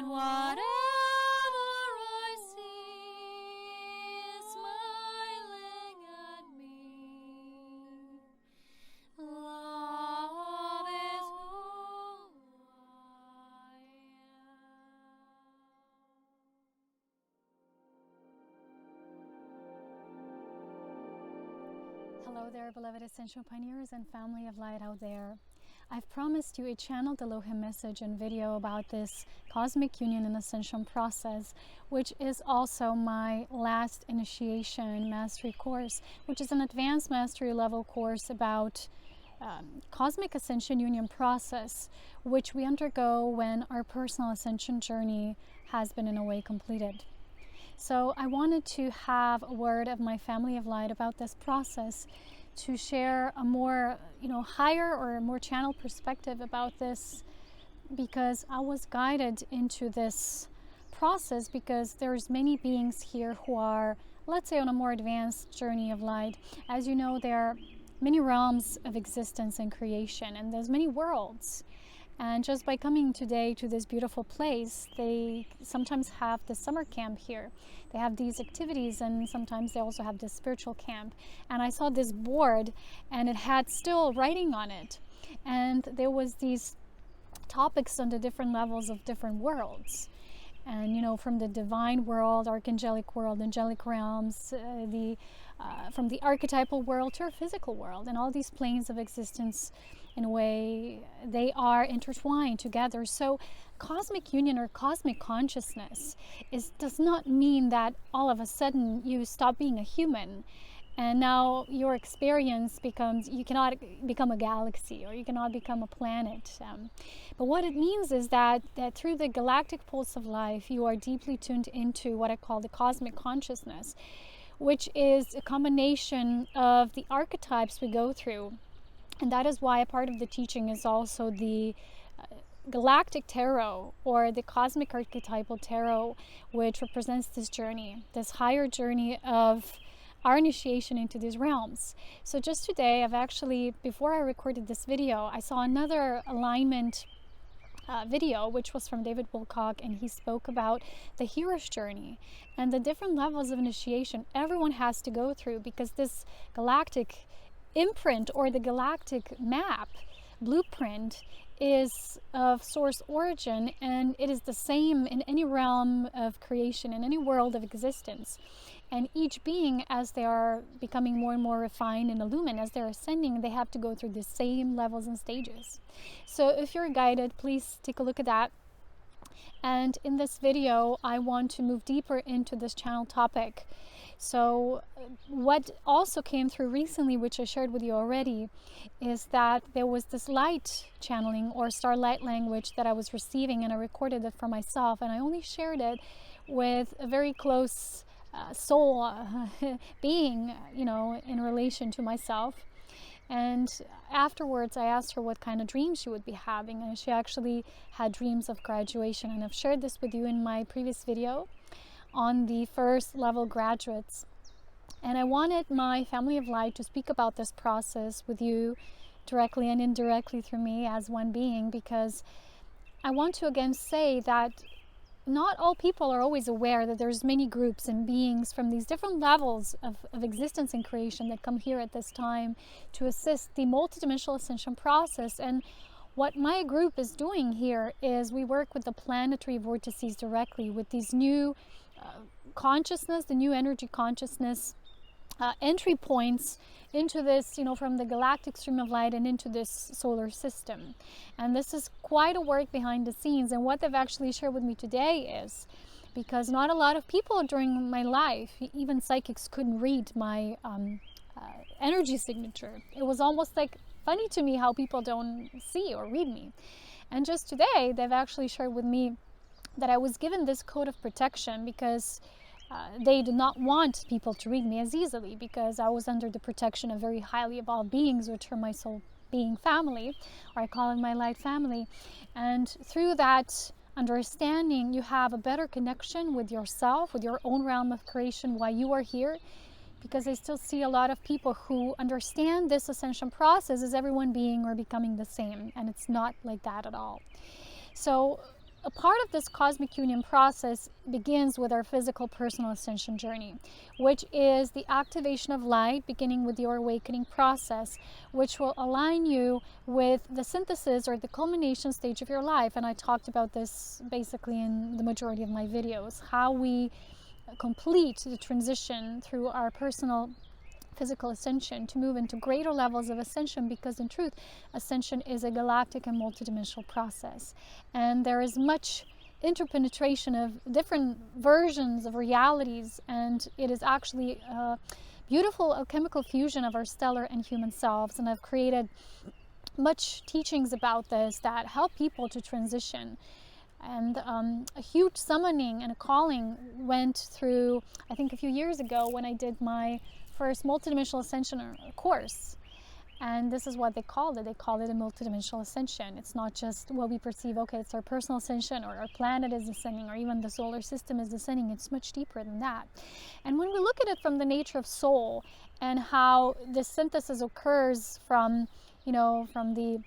and whatever I see is smiling at me. Love is who I am. Hello there, beloved Ascension Pioneers and family of light out there. I've promised you a channeled Elohim message and video about this cosmic union and ascension process, which is also my last initiation mastery course, which is an advanced mastery level course about cosmic ascension union process, which we undergo when our personal ascension journey has been in a way completed. So I wanted to have a word of my family of light about this process, to share a more, higher or a more channeled perspective about this, because I was guided into this process because there's many beings here who are, let's say, on a more advanced journey of light. As you know, there are many realms of existence and creation, and there's many worlds. And just by coming today to this beautiful place, they sometimes have the summer camp here. They have these activities, and sometimes they also have this spiritual camp. And I saw this board, and it had still writing on it. And there was these topics on the different levels of different worlds. And from the divine world, archangelic world, angelic realms, from the archetypal world to our physical world, and all these planes of existence, in a way, they are intertwined together. So cosmic union or cosmic consciousness does not mean that all of a sudden you stop being a human and now your experience becomes, you cannot become a galaxy or you cannot become a planet. But what it means is that through the galactic pulse of life, you are deeply tuned into what I call the cosmic consciousness, which is a combination of the archetypes we go through. And that is why a part of the teaching is also the galactic tarot, or the cosmic archetypal tarot, which represents this journey, this higher journey of our initiation into these realms. So just today, I've actually, before I recorded this video, I saw another alignment video, which was from David Wilcock, and he spoke about the hero's journey and the different levels of initiation everyone has to go through, because this galactic imprint, or the galactic map, blueprint, is of source origin, and it is the same in any realm of creation, in any world of existence. And each being, as they are becoming more and more refined and illumined, as they're ascending, they have to go through the same levels and stages. So if you're guided, please take a look at that. And in this video, I want to move deeper into this channel topic. So what also came through recently, which I shared with you already, is that there was this light channeling or starlight language that I was receiving, and I recorded it for myself, and I only shared it with a very close soul being, in relation to myself. And afterwards, I asked her what kind of dreams she would be having, and she actually had dreams of graduation. And I've shared this with you in my previous video on the first level graduates. And I wanted my family of light to speak about this process with you directly and indirectly through me as one being, because I want to again say that not all people are always aware that there's many groups and beings from these different levels of existence and creation that come here at this time to assist the multidimensional ascension process. And what my group is doing here is we work with the planetary vortices directly, with these new consciousness, the new energy consciousness entry points into this, from the galactic stream of light and into this solar system. And this is quite a work behind the scenes. And what they've actually shared with me today is, because not a lot of people during my life, even psychics, couldn't read my energy signature. It was almost like funny to me how people don't see or read me. And just today, they've actually shared with me that I was given this code of protection because they did not want people to read me as easily, because I was under the protection of very highly evolved beings, which are my soul being family, or I call it my light family. And through that understanding, you have a better connection with yourself, with your own realm of creation, why you are here. Because I still see a lot of people who understand this ascension process as everyone being or becoming the same, and it's not like that at all. So a part of this cosmic union process begins with our physical personal ascension journey, which is the activation of light, beginning with your awakening process, which will align you with the synthesis or the culmination stage of your life. And I talked about this basically in the majority of my videos, how we complete the transition through our personal physical ascension to move into greater levels of ascension, because in truth, ascension is a galactic and multidimensional process, and there is much interpenetration of different versions of realities, and it is actually a beautiful alchemical fusion of our stellar and human selves. And I've created much teachings about this that help people to transition. And a huge summoning and a calling went through, I think, a few years ago when I did my first multidimensional ascension course. And this is what they called it. They called it a multidimensional ascension. It's not just what we perceive, okay, it's our personal ascension, or our planet is ascending, or even the solar system is ascending. It's much deeper than that. And when we look at it from the nature of soul and how this synthesis occurs from, from the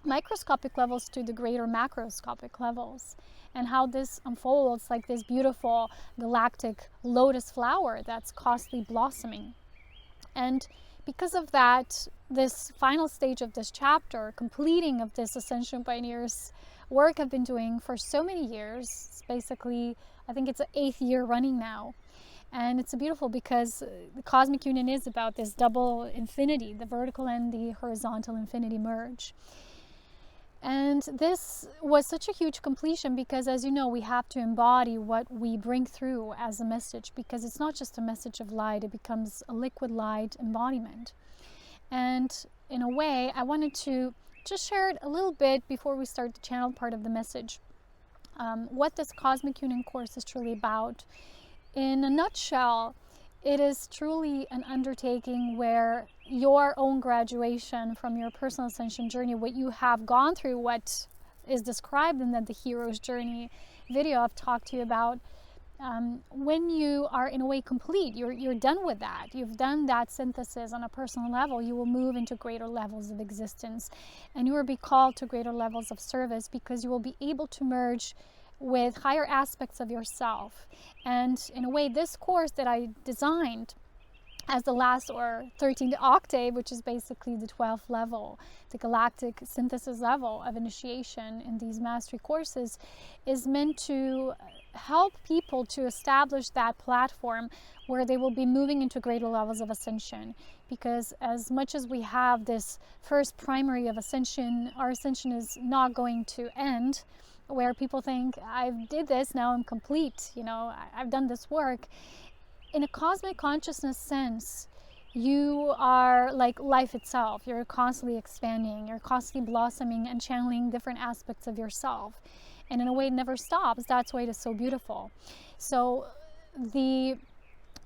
microscopic levels to the greater macroscopic levels, and how this unfolds like this beautiful galactic lotus flower that's constantly blossoming. And because of that, this final stage of this chapter, completing of this Ascension Pioneers work I've been doing for so many years, it's basically, I think it's the 8th year running now. And it's beautiful because the cosmic union is about this double infinity, the vertical and the horizontal infinity merge. And this was such a huge completion because, as you know, we have to embody what we bring through as a message, because it's not just a message of light, it becomes a liquid light embodiment. And in a way, I wanted to just share it a little bit before we start the channel part of the message, what this Cosmic Union course is truly about. In a nutshell, it is truly an undertaking where your own graduation from your personal ascension journey, what you have gone through, what is described in the hero's journey video I've talked to you about, when you are in a way complete, you're done with that. You've done that synthesis on a personal level. You will move into greater levels of existence, and you will be called to greater levels of service, because you will be able to merge with higher aspects of yourself. And in a way, this course that I designed as the last or 13th octave, which is basically the 12th level, the galactic synthesis level of initiation in these mastery courses, is meant to help people to establish that platform where they will be moving into greater levels of ascension. Because as much as we have this first primary of ascension, our ascension is not going to end, where people think, I did this, now I'm complete, I've done this work. In a cosmic consciousness sense, you are like life itself. You're constantly expanding, you're constantly blossoming and channeling different aspects of yourself. And in a way, it never stops. That's why it is so beautiful. So the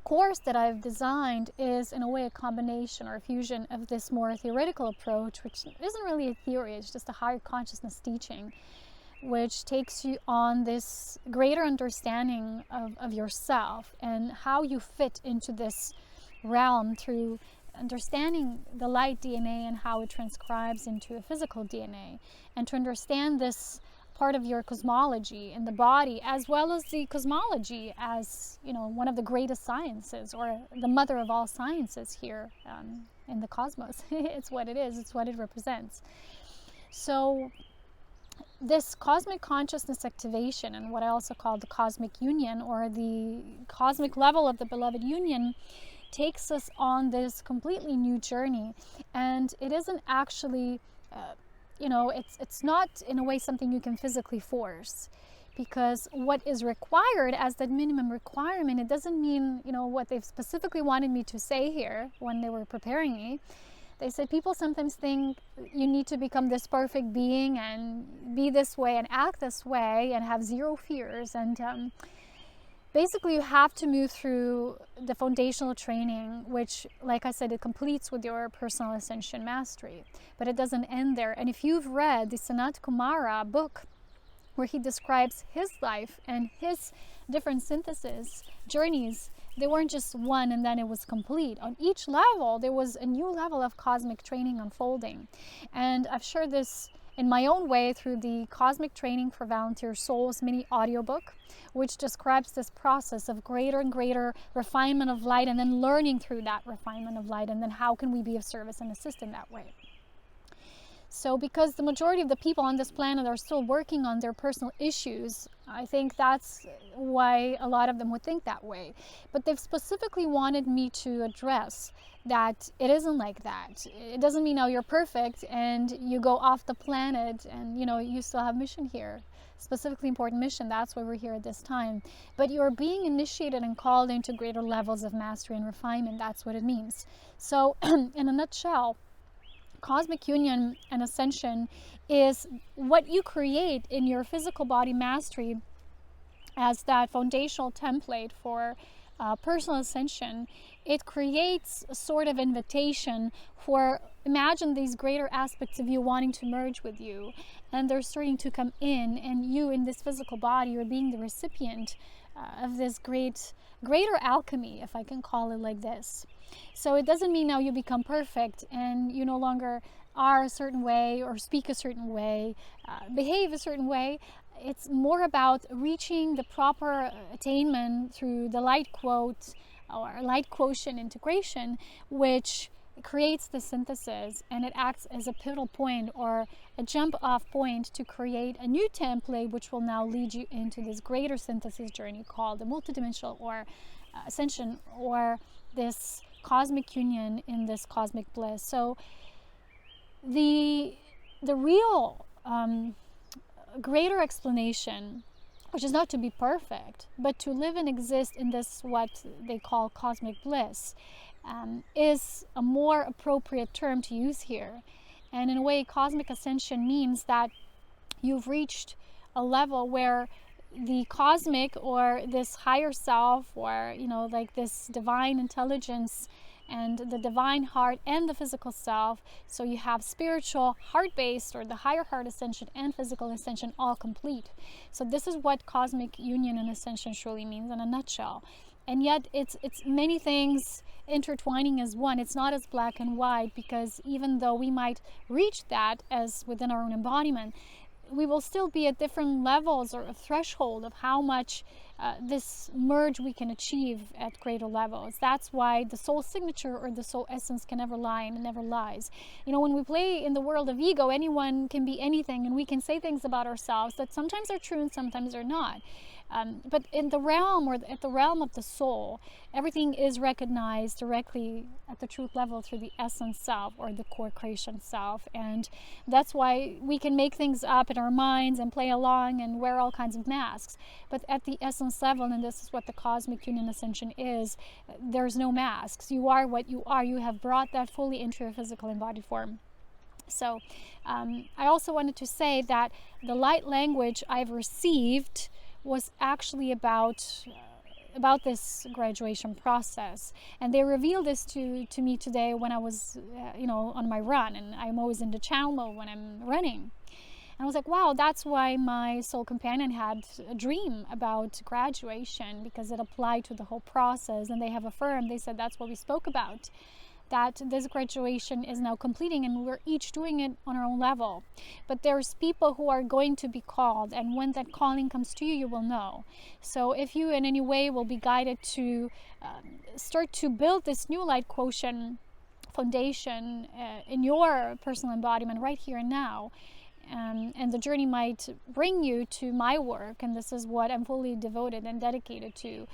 course that I've designed is in a way a combination or a fusion of this more theoretical approach, which isn't really a theory, it's just a higher consciousness teaching, which takes you on this greater understanding of yourself and how you fit into this realm through understanding the light DNA and how it transcribes into a physical DNA, and to understand this part of your cosmology in the body, as well as the cosmology as, one of the greatest sciences, or the mother of all sciences here in the cosmos. It's what it is, it's what it represents. So this cosmic consciousness activation, and what I also call the cosmic union, or the cosmic level of the beloved union, takes us on this completely new journey. And it isn't actually, it's not in a way something you can physically force, because what is required as that minimum requirement, it doesn't mean, what they've specifically wanted me to say here when they were preparing me. They said people sometimes think you need to become this perfect being and be this way and act this way and have zero fears. And basically you have to move through the foundational training, which, like I said, it completes with your personal ascension mastery. But it doesn't end there. And if you've read the Sanat Kumara book, where he describes his life and his different synthesis journeys, they weren't just one and then it was complete. On each level, there was a new level of cosmic training unfolding. And I've shared this in my own way through the Cosmic Training for Volunteer Souls mini audiobook, which describes this process of greater and greater refinement of light, and then learning through that refinement of light, and then how can we be of service and assist in that way. So because the majority of the people on this planet are still working on their personal issues, I think that's why a lot of them would think that way. But they've specifically wanted me to address that it isn't like that. It doesn't mean now you're perfect and you go off the planet and, you know, you still have mission here. Specifically important mission, that's why we're here at this time. But you're being initiated and called into greater levels of mastery and refinement. That's what it means. So in a nutshell, Cosmic Union and Ascension is what you create in your physical body mastery as that foundational template for personal ascension. It creates a sort of invitation for, imagine these greater aspects of you wanting to merge with you, and they're starting to come in, and you in this physical body, you're being the recipient of this greater alchemy, if I can call it like this. So it doesn't mean now you become perfect and you no longer are a certain way or speak a certain way, behave a certain way. It's more about reaching the proper attainment through the light quote or light quotient integration, which creates the synthesis, and it acts as a pivotal point or a jump off point to create a new template, which will now lead you into this greater synthesis journey called the multidimensional or ascension, or this cosmic union in this cosmic bliss. So the real greater explanation, which is not to be perfect, but to live and exist in this what they call cosmic bliss, is a more appropriate term to use here. And in a way, cosmic ascension means that you've reached a level where the cosmic or this higher self, or, you know, like this divine intelligence and the divine heart and the physical self. So you have spiritual heart-based or the higher heart ascension and physical ascension all complete. So this is what cosmic union and ascension truly means in a nutshell. And yet it's many things intertwining as one. It's not as black and white, because even though we might reach that as within our own embodiment, we will still be at different levels or a threshold of how much this merge we can achieve at greater levels. That's why the soul signature or the soul essence can never lie, and it never lies. You know, when we play in the world of ego, anyone can be anything, and we can say things about ourselves that sometimes are true and sometimes are not. But in the realm, or at the realm of the soul, everything is recognized directly at the truth level through the essence self or the core creation self. And that's why we can make things up in our minds and play along and wear all kinds of masks. But at the essence level, and this is what the cosmic union ascension is, there's no masks. You are what you are. You have brought that fully into your physical embodied form. So I also wanted to say that the light language I've received was actually about this graduation process, and they revealed this to me today when I was on my run, and I'm always into channel mode when I'm running. And I was like, wow, that's why my soul companion had a dream about graduation, because it applied to the whole process, and they have affirmed, they said that's what we spoke about, that this graduation is now completing, and we're each doing it on our own level. But there's people who are going to be called, and when that calling comes to you, you will know. So if you in any way will be guided to start to build this new light quotient foundation in your personal embodiment right here and now, and the journey might bring you to my work, and this is what I'm fully devoted and dedicated to,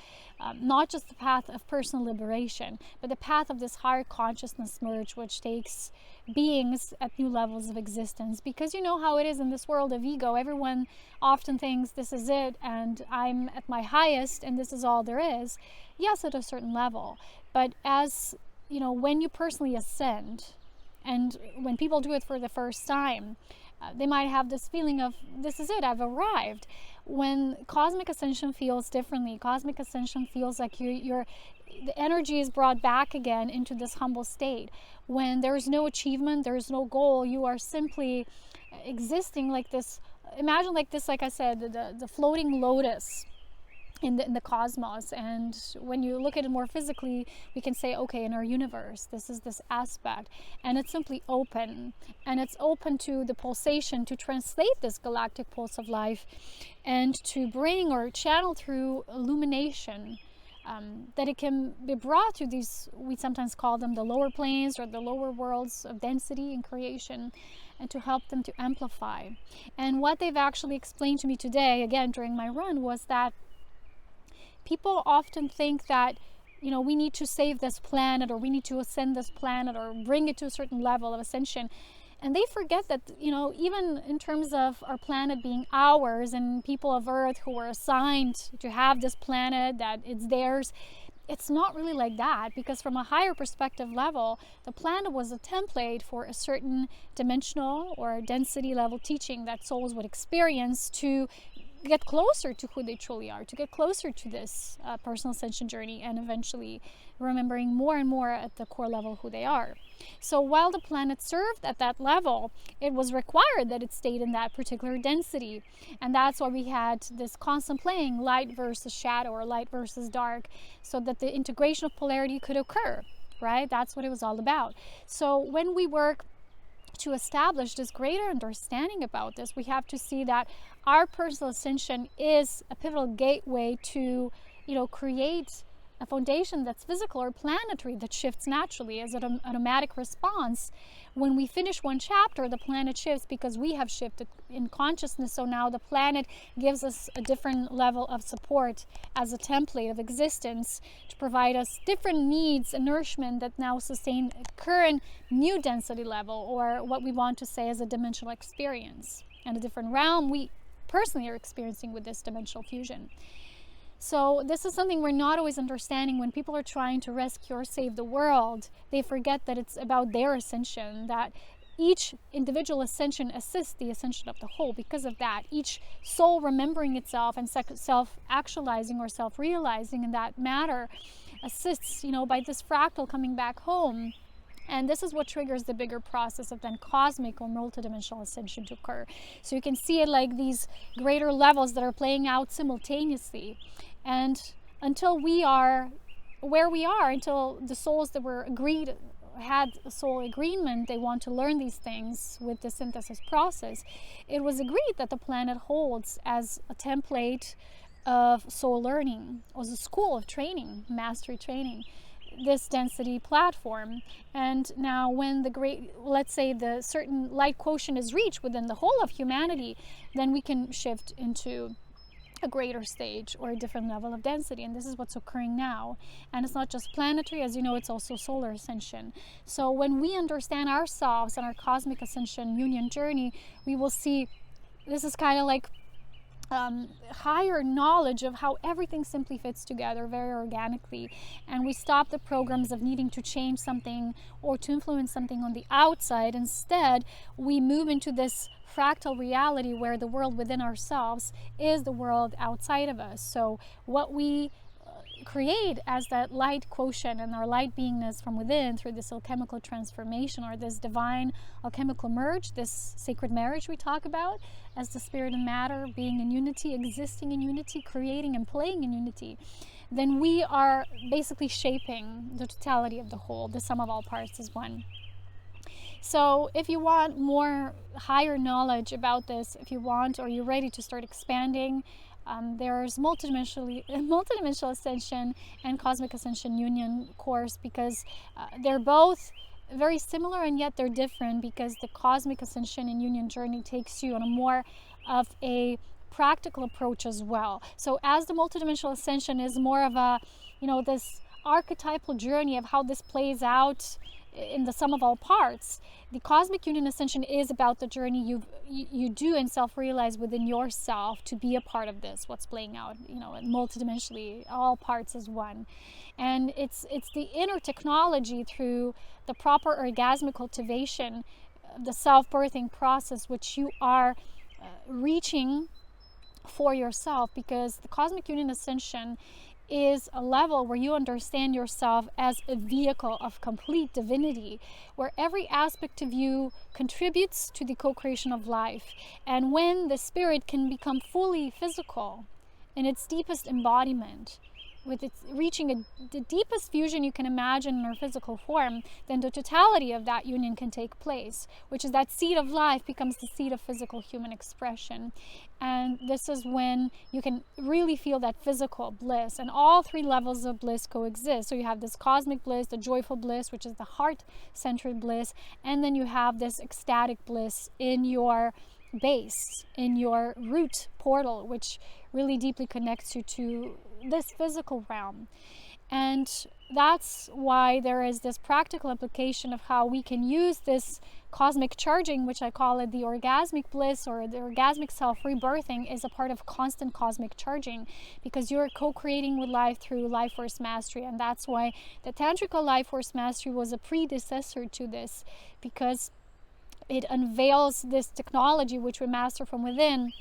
not just the path of personal liberation, but the path of this higher consciousness merge, which takes beings at new levels of existence. Because you know how it is in this world of ego, everyone often thinks this is it, and I'm at my highest, and this is all there is. Yes, at a certain level, but as you know, when you personally ascend, and when people do it for the first time, they might have this feeling of, this is it, I've arrived. When cosmic ascension feels differently, cosmic ascension feels like the energy is brought back again into this humble state. When there's no achievement, there's no goal, you are simply existing like this. Imagine like this, like I said, the floating lotus in the cosmos. And when you look at it more physically, we can say, okay, in our universe, this is this aspect, and it's simply open, and it's open to the pulsation to translate this galactic pulse of life and to bring or channel through illumination, that it can be brought to these, we sometimes call them the lower planes or the lower worlds of density and creation, and to help them to amplify. And what they've actually explained to me today, again during my run, was that people often think that, you know, we need to save this planet, or we need to ascend this planet, or bring it to a certain level of ascension. And they forget that, you know, even in terms of our planet being ours and people of Earth who were assigned to have this planet, that it's theirs, it's not really like that, because from a higher perspective level, the planet was a template for a certain dimensional or density level teaching that souls would experience to get closer to who they truly are, to get closer to this personal ascension journey, and eventually remembering more and more at the core level who they are. So while the planet served at that level, it was required that it stayed in that particular density. And that's why we had this constant playing light versus shadow, or light versus dark, so that the integration of polarity could occur, right? That's what it was all about. So when we work to establish this greater understanding about this, we have to see that our personal ascension is a pivotal gateway to, you know, create a foundation that's physical or planetary, that shifts naturally as an automatic response. When we finish one chapter, the planet shifts because we have shifted in consciousness. So now the planet gives us a different level of support as a template of existence to provide us different needs and nourishment that now sustain a current new density level, or what we want to say as a dimensional experience, and a different realm we personally are experiencing with this dimensional fusion. So this is something we're not always understanding. When people are trying to rescue or save the world, they forget that it's about their ascension, that each individual ascension assists the ascension of the whole. Because of that, each soul remembering itself and self-actualizing or self-realizing in that matter assists, you know, by this fractal coming back home. And this is what triggers the bigger process of then cosmic or multidimensional ascension to occur. So you can see it like these greater levels that are playing out simultaneously. And until we are where we are, until the souls that were had a soul agreement, they want to learn these things with the synthesis process, it was agreed that the planet holds as a template of soul learning, as a school of training, mastery training, this density platform. And now when the great, let's say the certain light quotient is reached within the whole of humanity, then we can shift into a greater stage or a different level of density. And this is what's occurring now. And it's not just planetary, as you know, it's also solar ascension. So when we understand ourselves and our cosmic ascension union journey, we will see this is kind of like higher knowledge of how everything simply fits together very organically, and we stop the programs of needing to change something or to influence something on the outside. Instead, we move into this fractal reality where the world within ourselves is the world outside of us. So what we create as that light quotient and our light beingness from within through this alchemical transformation, or this divine alchemical merge, this sacred marriage we talk about, as the spirit and matter being in unity, existing in unity, creating and playing in unity, then we are basically shaping the totality of the whole. The sum of all parts is one. So if you want more higher knowledge about this, if you want, or you're ready to start expanding, there's multidimensional ascension and cosmic ascension union course, because they're both very similar and yet they're different, because the cosmic ascension and union journey takes you on a more of a practical approach as well. So as the multidimensional ascension is more of a, you know, this archetypal journey of how this plays out in the sum of all parts, the cosmic union ascension is about the journey you do and self-realize within yourself to be a part of this, what's playing out, you know, multidimensionally, all parts as one. And it's the inner technology through the proper orgasmic cultivation, the self-birthing process, which you are reaching for yourself, because the cosmic union ascension is a level where you understand yourself as a vehicle of complete divinity, where every aspect of you contributes to the co-creation of life. And when the spirit can become fully physical in its deepest embodiment, with its reaching the deepest fusion you can imagine in our physical form, then the totality of that union can take place, which is that seed of life becomes the seed of physical human expression. And this is when you can really feel that physical bliss, and all three levels of bliss coexist. So you have this cosmic bliss, the joyful bliss, which is the heart-centered bliss, and then you have this ecstatic bliss in your base, in your root portal, which really deeply connects you to this physical realm. And that's why there is this practical application of how we can use this cosmic charging, which I call it the orgasmic bliss, or the orgasmic self-rebirthing, is a part of constant cosmic charging, because you're co-creating with life through life force mastery. And that's why the tantrical life force mastery was a predecessor to this, because it unveils this technology which we master from within.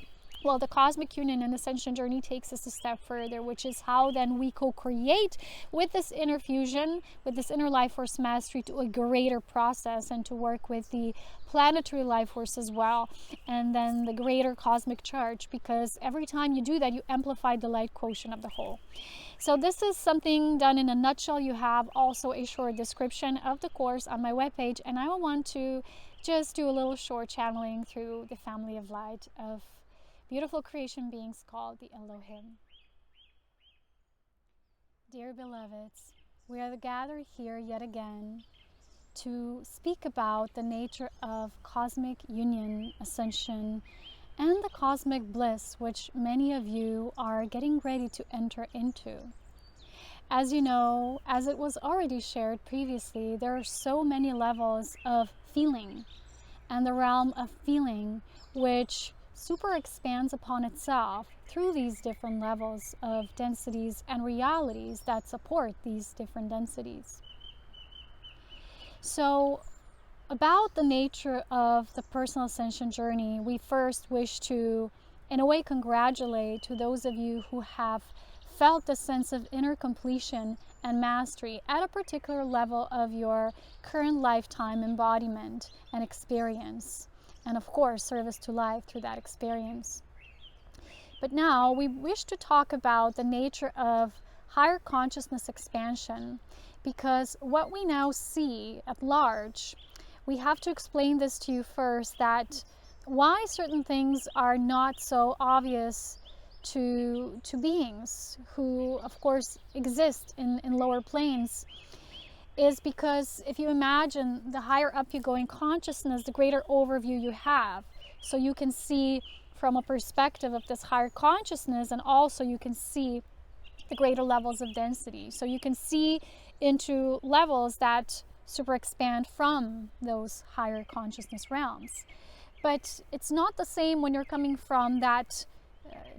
Well, the cosmic union and ascension journey takes us a step further, which is how then we co-create with this inner fusion, with this inner life force mastery, to a greater process, and to work with the planetary life force as well, and then the greater cosmic charge, because every time you do that, you amplify the light quotient of the whole. So this is something done in a nutshell. You have also a short description of the course on my webpage, and I will want to just do a little short channeling through the family of light of beautiful creation beings called the Elohim. Dear beloveds, we are gathered here yet again to speak about the nature of cosmic union, ascension, and the cosmic bliss which many of you are getting ready to enter into. As you know, as it was already shared previously, there are so many levels of feeling, and the realm of feeling which super expands upon itself through these different levels of densities and realities that support these different densities. So, about the nature of the personal ascension journey, we first wish to, in a way, congratulate to those of you who have felt the sense of inner completion and mastery at a particular level of your current lifetime embodiment and experience, and of course service to life through that experience. But now we wish to talk about the nature of higher consciousness expansion, because what we now see at large, we have to explain this to you first, that why certain things are not so obvious to beings who of course exist in lower planes, is because if you imagine, the higher up you go in consciousness, the greater overview you have. So you can see from a perspective of this higher consciousness, and also you can see the greater levels of density. So you can see into levels that super expand from those higher consciousness realms. But it's not the same when you're coming from that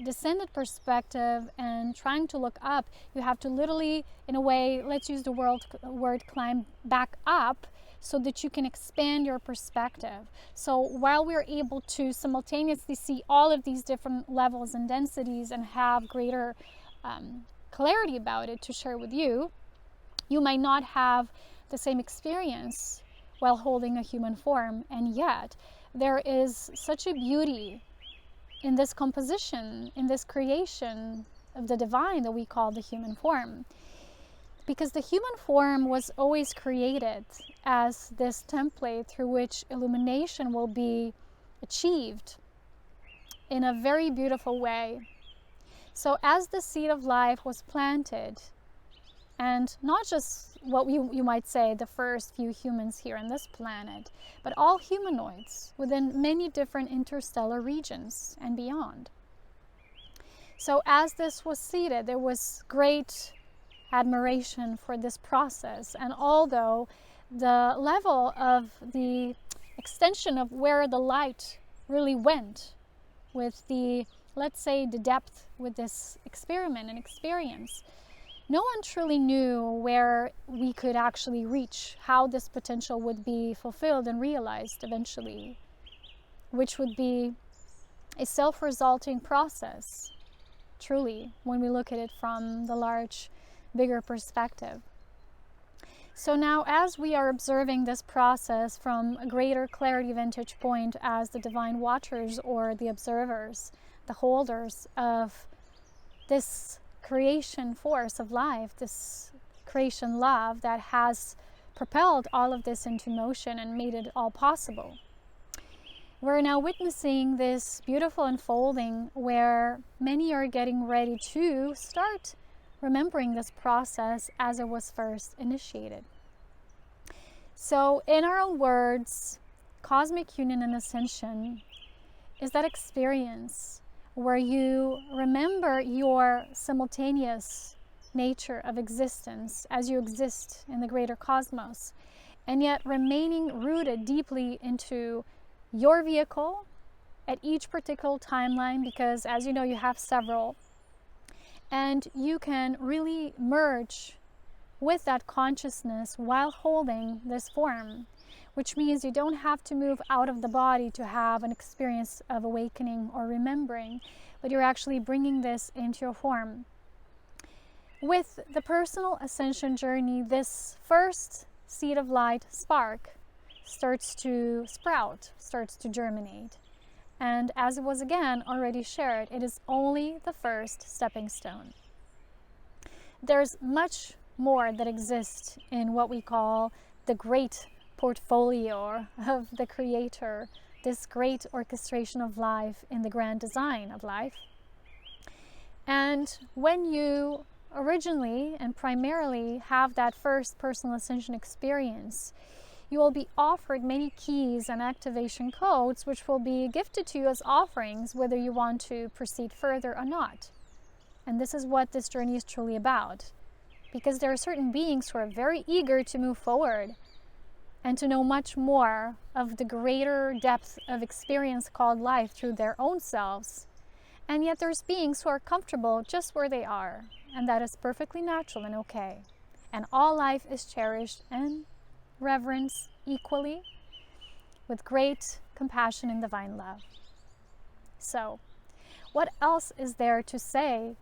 descended perspective and trying to look up. You have to literally, in a way, let's use the word climb back up, so that you can expand your perspective. So while we're able to simultaneously see all of these different levels and densities and have greater clarity about it to share with you, you might not have the same experience while holding a human form. And yet there is such a beauty in this composition, in this creation of the divine that we call the human form. Because the human form was always created as this template through which illumination will be achieved in a very beautiful way. So as the seed of life was planted, and not just what you might say the first few humans here on this planet, but all humanoids within many different interstellar regions and beyond. So as this was seeded, there was great admiration for this process. And although the level of the extension of where the light really went with the, let's say, the depth with this experiment and experience, no one truly knew where we could actually reach, how this potential would be fulfilled and realized eventually, which would be a self-resulting process, truly, when we look at it from the large, bigger perspective. So now, as we are observing this process from a greater clarity vantage point as the divine watchers or the observers, the holders of this creation force of life, this creation love that has propelled all of this into motion and made it all possible. We're now witnessing this beautiful unfolding where many are getting ready to start remembering this process as it was first initiated. So in our own words, cosmic union and ascension is that experience where you remember your simultaneous nature of existence as you exist in the greater cosmos, and yet remaining rooted deeply into your vehicle at each particular timeline, because as you know, you have several, and you can really merge with that consciousness while holding this form, which means you don't have to move out of the body to have an experience of awakening or remembering, but you're actually bringing this into your form. With the personal ascension journey, this first seed of light spark starts to sprout, starts to germinate. And as it was again already shared, it is only the first stepping stone. There's much more that exists in what we call the great portfolio of the Creator, this great orchestration of life in the grand design of life. And when you originally and primarily have that first personal ascension experience, you will be offered many keys and activation codes which will be gifted to you as offerings, whether you want to proceed further or not. And this is what this journey is truly about, because there are certain beings who are very eager to move forward and to know much more of the greater depth of experience called life through their own selves. And yet there's beings who are comfortable just where they are, and that is perfectly natural and okay. And all life is cherished and reverence equally with great compassion and divine love. So, what else is there to say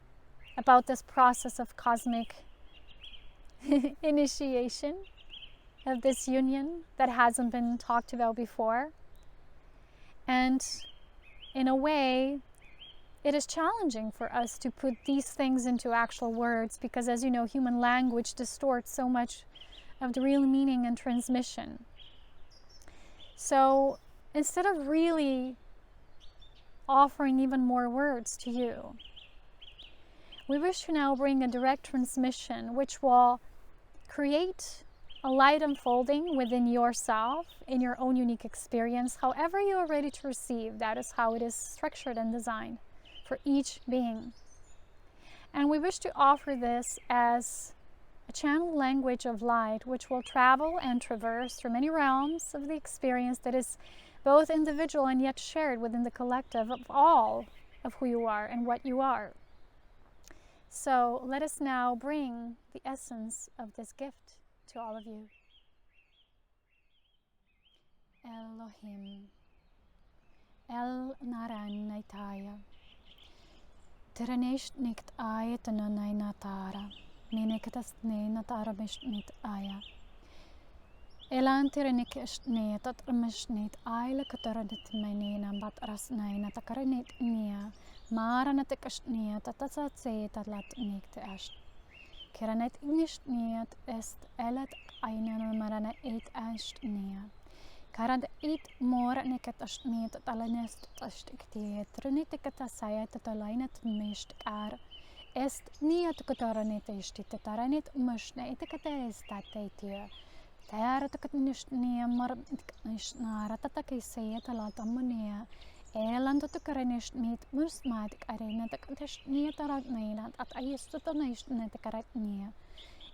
about this process of cosmic initiation, of this union that hasn't been talked about before? And in a way, it is challenging for us to put these things into actual words because, as you know, human language distorts so much of the real meaning and transmission. So instead of really offering even more words to you, we wish to now bring a direct transmission which will create a light unfolding within yourself in your own unique experience. However you are ready to receive, that is how it is structured and designed for each being. And we wish to offer this as a channel language of light which will travel and traverse through many realms of the experience that is both individual and yet shared within the collective of all of who you are and what you are. So let us now bring the essence of this gift to all of you. Elohim, El Naran Naitaya, Tiranesh Nikt Ayatananai Natara. Minekatasne natarabishnit aya. Elantirenik esne tatramishnit aila kataranit menina bat rasnai natakaranit nia. Maranatik esne tatasatse talat nikt est. Keranet ignishniat est elat ainan marana et est nia. Karad et mor niket esne tatalanest tastikti. Trinitikata tatalainat mist ar. Est niat kataranit esti tataranit mashna itakataestatia. Taratakanisnia marnishna tatakisea talatamania. Elantotakaranis meet musmatic arena takatashnia taratnina at ayestotanish netacaratnia.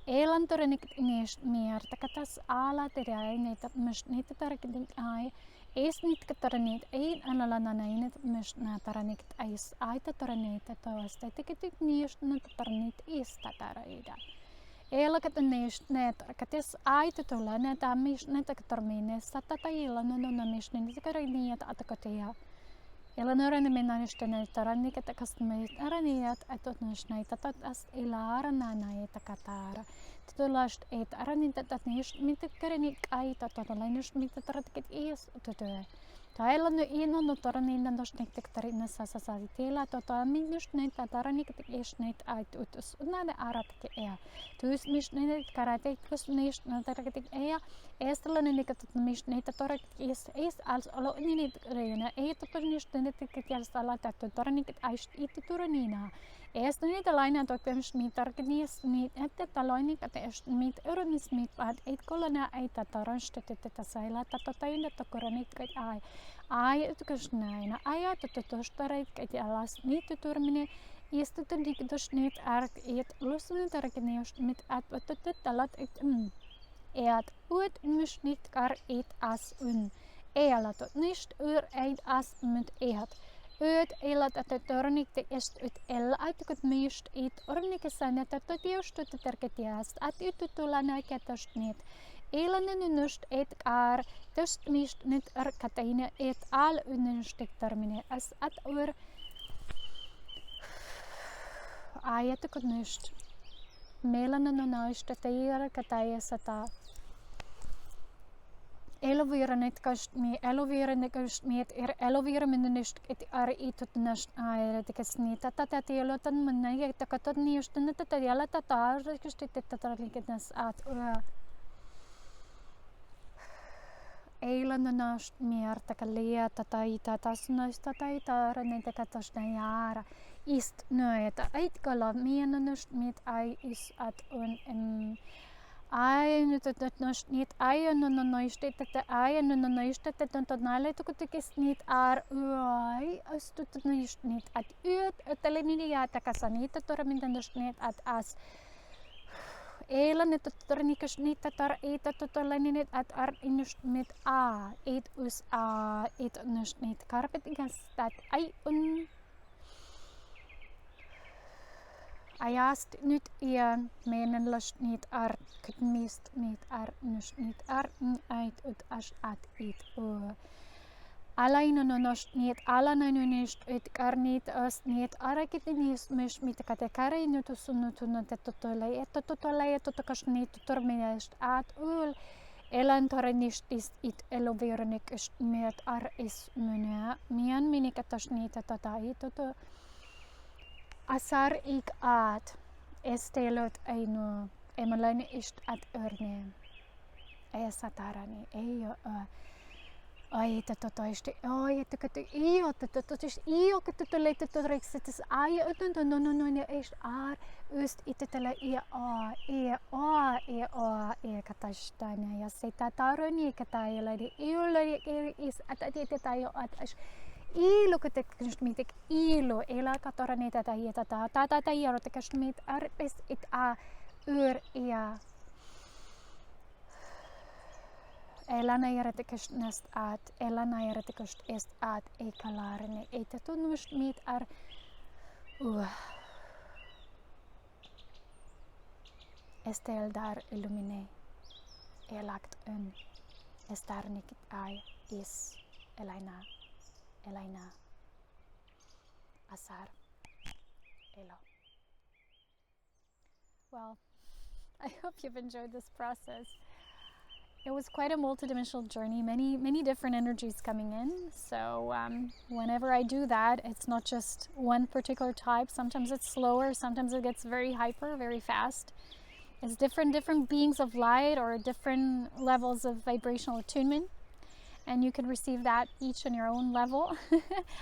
Elantoranic nish meer takatas ala terainit musnit tarakit eye. Is niet getaranit een analanainit musna taranit is aita taranit toast tikitik niest net taranit is tataraida. Elakat niest net katis aita tolanet amish net katarmines tatataila no namish net kariniat atakatia. Elanoran menanishten taranik takasmit araniat atotnashnai tatas ilaranana takatara. Last et aranit dat niet mit karenik ai tatalainish mit taratkit is to Kaila no ino no toranina no snittik tarina sasasadi tela totami no snit taranik isnit ait utus unade aratik ea. Dus misnit karate kus nis no taratik ea. Estela nikat misnit torak is als alo ninit reina e totornis nitik kjälstala tattu toranik aist it turanina. Eerst niet alleen dat ik hem smit argenies niet het alleen dat ik smit urmis smit wat het kolona uit dat orange dat saila dat tain dat koranik kat ai het kusnaina ai dat to starait kat alas niet te termine is het dik dus niet arg het lusne argenies met at wat het talat het het uit mis niet kar het as un laat niet uit as met het Ut elat at tornik te est ut el atukut meist it ornik sanet at tiust te terketiast at utulana katostnit elanen nust et kar tust meist net katine et al unstik termine as at ur ayatukut nust melanen nust te ir kataya sata Eloveren het kast me, eloveren het kast me, eloveren met de nest, het het nest, het is niet dat het heel wat een manier, het kan het niet, het is heel dat daar, het is het dat ik het nest uit. Eilen de nest meer, te kalleer, dat hij dat nest, dat hij daar, en het kan het niet jaren. Is nee, het uitgelaat, meer de nest met hij is uit een Ai nu dat nust niet ai no nooit dat ai no nooit dat dat nalet ook is niet ar ai as dat niet at uit het alleen niet ja dat kasanit dat er met nust niet at as Elen het er niet dat er eet dat alleen niet at ar nust met a eet us a eet nust niet karpet gas dat ai Ayast niet ian menen lust niet ar kmist niet ar nus niet ar uit het as at it Alain no nust niet ala no nust het kar niet as niet arakit niet mis mit katekare nu to sunu to no totolai to kas niet torminest at elan tornist is it elovernik is met ar is mena mian minikatas niet tatai to Asar ik at estelot aino emalane ist at urne satarani ai to ist ai to is io to lete to rex het is ai no ist ar ust itela katastania ja setataroni katayla de is at at Ilo que kashmit ilo ela katoraneta tayeta ta tayero te kashmit arpes it a ea ela naira te kashnast at ela naira te kast est at ekalarne eta to nust mit ar estel dar illumine elakt estar nikit ai is Elena, Asar, Elo. Well, I hope you've enjoyed this process. It was quite a multidimensional journey, many different energies coming in. So whenever I do that, it's not just one particular type. Sometimes it's slower, sometimes it gets very hyper, very fast. It's different beings of light or different levels of vibrational attunement. And you can receive that each on your own level,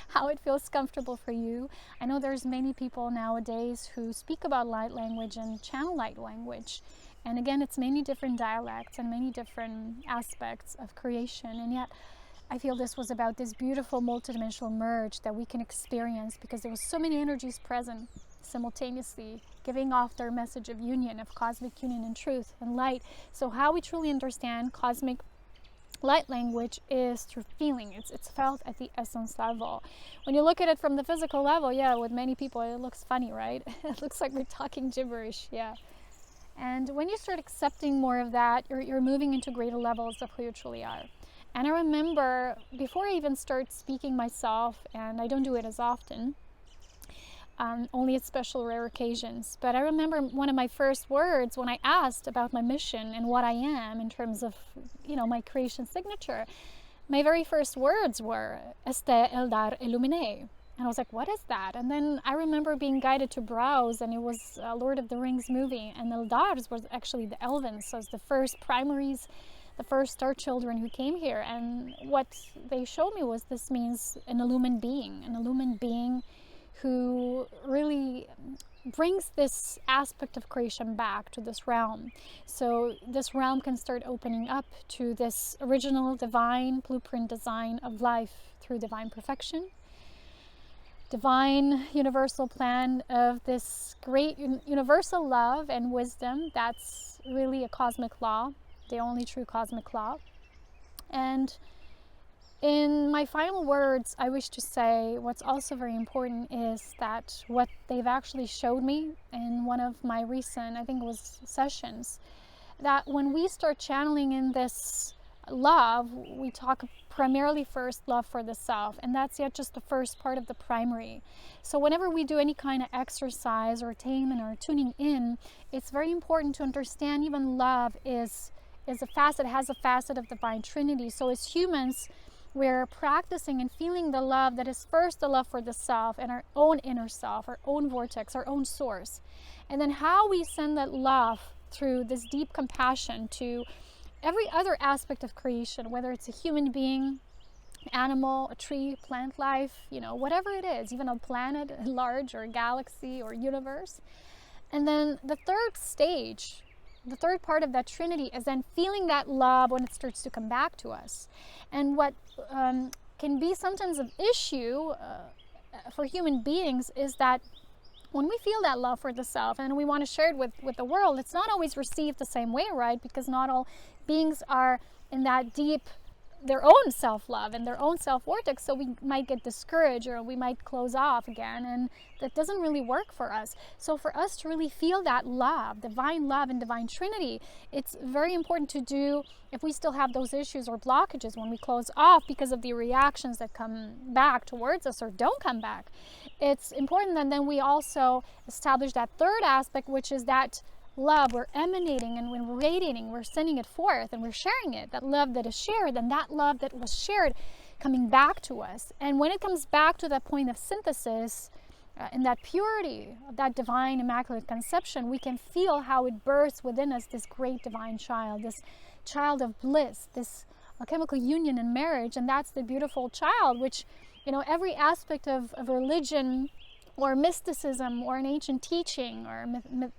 how it feels comfortable for you. I know there's many people nowadays who speak about light language and channel light language. And again, it's many different dialects and many different aspects of creation. And yet, I feel this was about this beautiful multidimensional merge that we can experience because there was so many energies present simultaneously, giving off their message of union, of cosmic union and truth and light. So how we truly understand cosmic light language is through feeling. It's felt at the essence level. When you look at it from the physical level, yeah, with many people it looks funny, right? It looks like we're talking gibberish, yeah. And when you start accepting more of that, you're moving into greater levels of who you truly are. And I remember before I even start speaking myself, and I don't do it as often, only at special rare occasions. But I remember one of my first words when I asked about my mission and what I am in terms of, my creation signature. my very first words were Este Eldar Illumine. And I was like, what is that? And then I remember being guided to browse, and it was a Lord of the Rings movie. And Eldars was actually the Elvens, so it's the first primaries, the first star children who came here. And what they showed me was this means an illumined being who really brings this aspect of creation back to this realm. So this realm can start opening up to this original divine blueprint design of life through divine perfection, divine universal plan of this great universal love and wisdom that's really a cosmic law, the only true cosmic law. And in my final words, I wish to say what's also very important is that what they've actually showed me in one of my recent, I think it was sessions, that when we start channeling in this love, we talk primarily first love for the self, and that's yet just the first part of the primary. So whenever we do any kind of exercise or attainment or tuning in, it's very important to understand even love is a facet, has a facet of divine Trinity. So as humans, we're practicing and feeling the love that is first the love for the self and our own inner self, our own vortex, our own source. And then how we send that love through this deep compassion to every other aspect of creation, whether it's a human being, animal, a tree, plant life, whatever it is, even a planet large or a galaxy or universe. And then the third stage, the third part of that Trinity is then feeling that love when it starts to come back to us. And what can be sometimes an issue for human beings is that when we feel that love for the self and we want to share it with the world, it's not always received the same way, right? Because not all beings are in that deep, their own self-love and their own self-vortex, so we might get discouraged or we might close off again, and that doesn't really work for us. So for us to really feel that love, divine love and divine Trinity, it's very important to do if we still have those issues or blockages when we close off because of the reactions that come back towards us or don't come back. It's important that then we also establish that third aspect, which is that love we're emanating, and when we're radiating, we're sending it forth and we're sharing it, that love that is shared, and that love that was shared coming back to us. And when it comes back to that point of synthesis, in that purity of that divine immaculate conception, we can feel how it bursts within us this great divine child, this child of bliss, this alchemical union and marriage. And that's the beautiful child, which every aspect of religion or mysticism or an ancient teaching or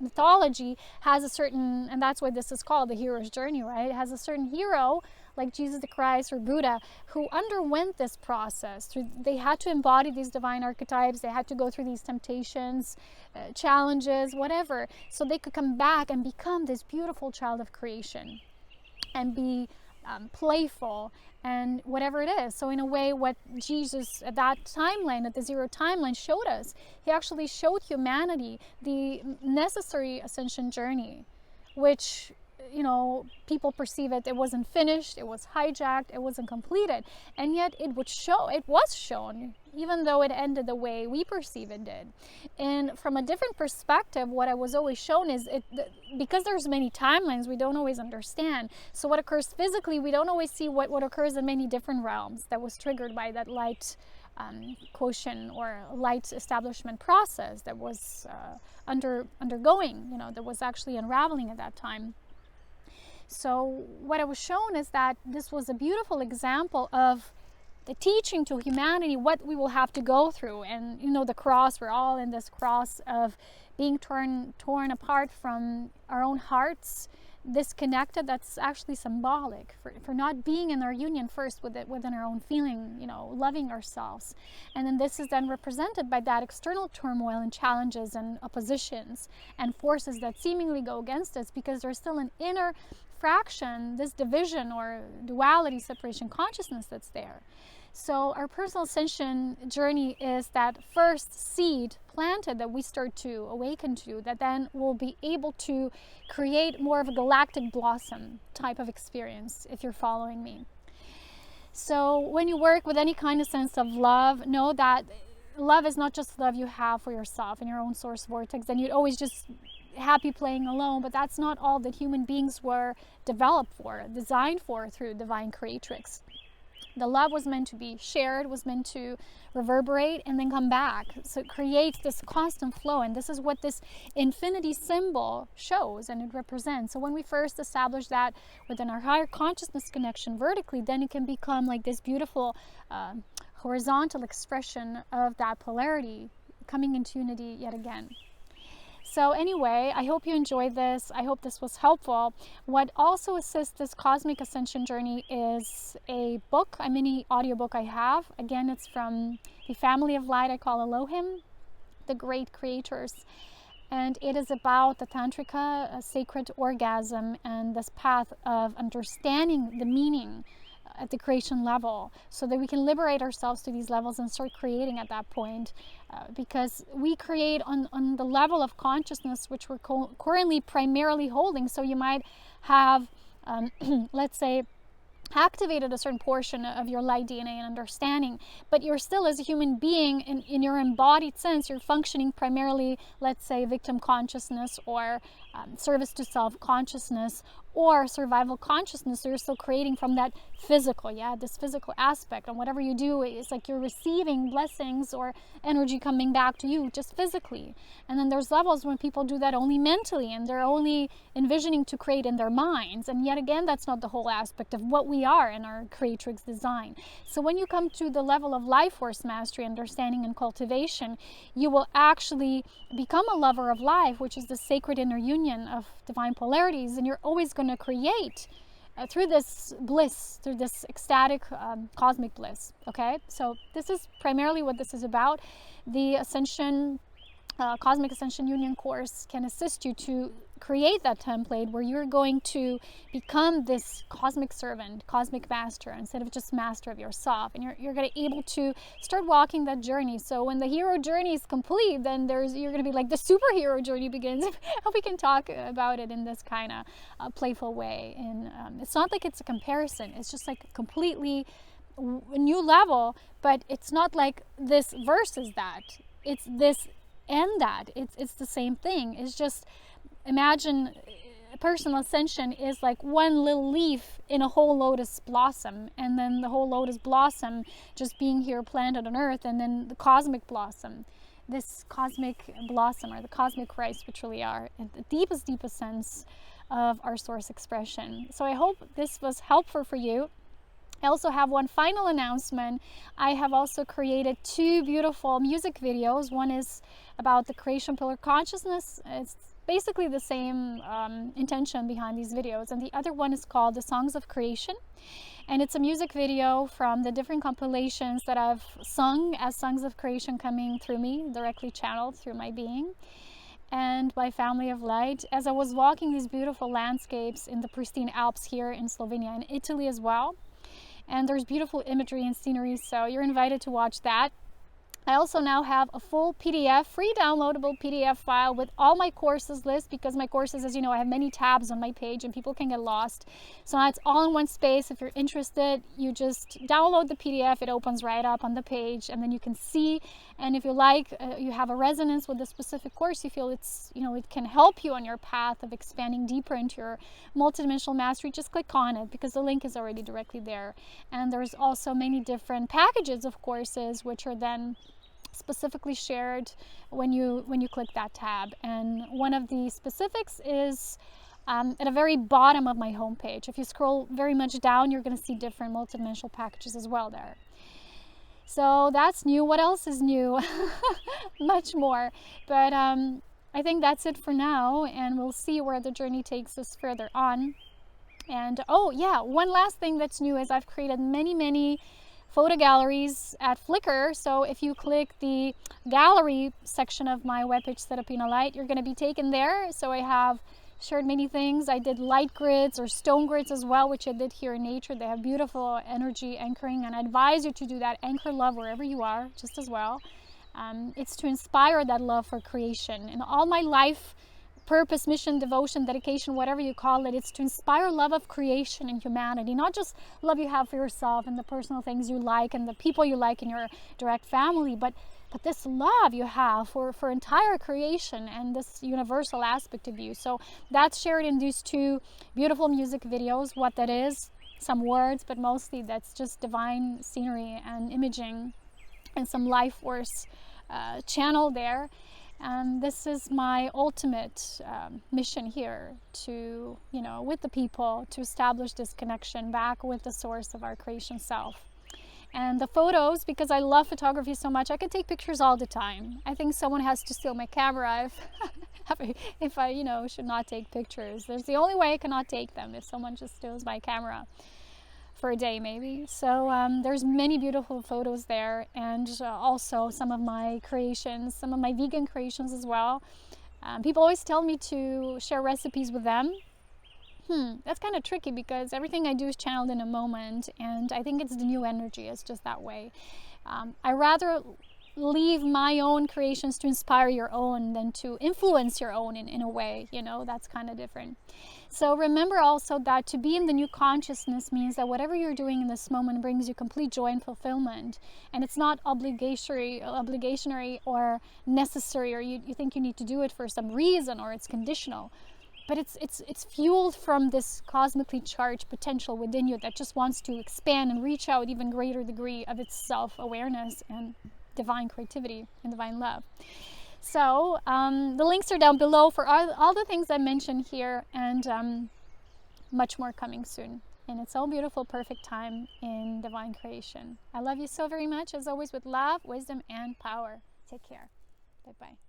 mythology has a certain, and that's why this is called the hero's journey, right? It has a certain hero like Jesus the Christ or Buddha who underwent this process. They had to embody these divine archetypes, they had to go through these temptations, challenges, whatever, so they could come back and become this beautiful child of creation and be playful and whatever it is. So in a way, what Jesus at that timeline, at the zero timeline, showed us, he actually showed humanity the necessary ascension journey, which people perceive it wasn't finished, it was hijacked, it wasn't completed, and yet it was shown, even though it ended the way we perceive it did. And from a different perspective, what I was always shown is because there's many timelines, we don't always understand. So what occurs physically, we don't always see what occurs in many different realms that was triggered by that light quotient or light establishment process that was undergoing, that was actually unraveling at that time. So what I was shown is that this was a beautiful example of the teaching to humanity, what we will have to go through. And the cross, we're all in this cross of being torn apart from our own hearts, disconnected. That's actually symbolic for not being in our union first within our own feeling, loving ourselves. And then this is then represented by that external turmoil and challenges and oppositions and forces that seemingly go against us, because there's still an inner fraction, this division or duality, separation consciousness that's there. So our personal ascension journey is that first seed planted that we start to awaken to, that then will be able to create more of a galactic blossom type of experience, if you're following me. So when you work with any kind of sense of love, know that love is not just love you have for yourself and your own source vortex, and you'd always just happy playing alone, but that's not all that human beings were developed for, designed for through divine creatrix. The love was meant to be shared, was meant to reverberate and then come back. So it creates this constant flow, and this is what this infinity symbol shows and it represents. So when we first establish that within our higher consciousness connection vertically, then it can become like this beautiful horizontal expression of that polarity coming into unity yet again. So anyway, I hope you enjoyed this. I hope this was helpful. What also assists this cosmic ascension journey is a book, a mini audiobook I have. Again, it's from the family of light I call Elohim, the great creators. And it is about the Tantrika, a sacred orgasm, and this path of understanding the meaning at the creation level, so that we can liberate ourselves to these levels and start creating at that point, because we create on the level of consciousness which we're currently primarily holding. So you might have let's say activated a certain portion of your light DNA and understanding, but you're still, as a human being, in your embodied sense, you're functioning primarily, let's say, victim consciousness or service to self consciousness or survival consciousness. So you're still creating from that physical, this physical aspect, and whatever you do, it's like you're receiving blessings or energy coming back to you just physically. And then there's levels when people do that only mentally, and they're only envisioning to create in their minds, and yet again, that's not the whole aspect of what we are in our creatrix design. So when you come to the level of life force mastery, understanding, and cultivation, you will actually become a lover of life, which is the sacred inner union of divine polarities, and you're always going to create through this bliss, through this ecstatic cosmic bliss. Okay, so this is primarily what this is about. The Ascension Cosmic Ascension Union course can assist you to create that template where you're going to become this cosmic servant, cosmic master, instead of just master of yourself. And you're going to be able to start walking that journey. So when the hero journey is complete, then you're going to be like the superhero journey begins. If we can talk about it in this kind of playful way. And it's not like it's a comparison. It's just like completely a new level, but it's not like this versus that. It's this and that. It's the same thing. It's just, imagine personal ascension is like one little leaf in a whole lotus blossom, and then the whole lotus blossom just being here planted on earth, and then the cosmic blossom, this cosmic blossom, or the cosmic Christ, which really are in the deepest sense of our source expression. So I hope this was helpful for you. I also have one final announcement. I have also created 2 beautiful music videos. One is about the creation pillar consciousness. It's basically the same intention behind these videos. And the other one is called The Songs of Creation. And it's a music video from the different compilations that I've sung as songs of creation coming through me, directly channeled through my being and my family of light, as I was walking these beautiful landscapes in the pristine Alps here in Slovenia and Italy as well. And there's beautiful imagery and scenery, so you're invited to watch that. I also now have a full PDF, free downloadable PDF file with all my courses list, because my courses, as you know, I have many tabs on my page and people can get lost. So now it's all in one space. If you're interested, you just download the PDF. It opens right up on the page, and then you can see. And if you like, you have a resonance with a specific course, you feel it's, it can help you on your path of expanding deeper into your multidimensional mastery, just click on it, because the link is already directly there. And there's also many different packages of courses, which are then specifically shared when you click that tab. And one of the specifics is at the very bottom of my homepage. If you scroll very much down, you're going to see different multidimensional packages as well there. So that's new. What else is new? Much more. But I think that's it for now, and we'll see where the journey takes us further on. And oh yeah, one last thing that's new is I've created many photo galleries at Flickr. So if you click the gallery section of my webpage, Serapina Light, you're going to be taken there. So I have shared many things. I did light grids or stone grids as well, which I did here in nature. They have beautiful energy anchoring, and I advise you to do that. Anchor love wherever you are, just as well. It's to inspire that love for creation. And all my life purpose, mission, devotion, dedication, whatever you call it, it's to inspire love of creation and humanity, not just love you have for yourself and the personal things you like and the people you like in your direct family, but this love you have for entire creation and this universal aspect of you. So that's shared in these 2 beautiful music videos. What that is, some words, but mostly that's just divine scenery and imaging and some life force channel there. And this is my ultimate mission here, to, you know, with the people, to establish this connection back with the source of our creation self. And the photos, because I love photography so much, I can take pictures all the time. I think someone has to steal my camera if I, you know, should not take pictures. There's the only way I cannot take them, if someone just steals my camera for a day maybe. So there's many beautiful photos there, and also some of my creations, some of my vegan creations as well. People always tell me to share recipes with them. That's kind of tricky, because everything I do is channeled in a moment, and I think it's the new energy. It's just that way. I rather leave my own creations to inspire your own than to influence your own in a way, you know. That's kind of different. So remember also that to be in the new consciousness means that whatever you're doing in this moment brings you complete joy and fulfillment, and it's not obligationary or necessary, or you think you need to do it for some reason, or it's conditional. But it's fueled from this cosmically charged potential within you that just wants to expand and reach out even greater degree of its self-awareness and divine creativity and divine love. So the links are down below for all the things I mentioned here, and much more coming soon in its own beautiful, perfect time in divine creation. I love you so very much, as always, with love, wisdom, and power. Take care. Bye-bye.